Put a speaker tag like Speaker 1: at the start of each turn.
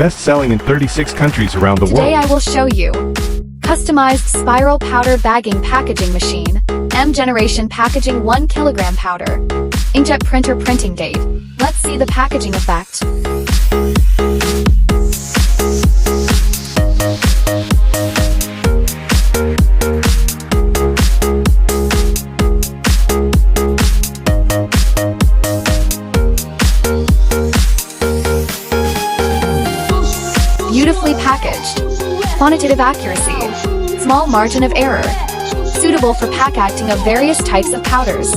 Speaker 1: best-selling in 36 countries around the
Speaker 2: Today
Speaker 1: world.
Speaker 2: I will show you customized spiral powder bagging packaging machine, M generation packaging 1 kilogram powder, inkjet printer printing date. Let's see the packaging effect. Beautifully packaged. Quantitative accuracy. Small margin of error. Suitable for pack acting of various types of powders.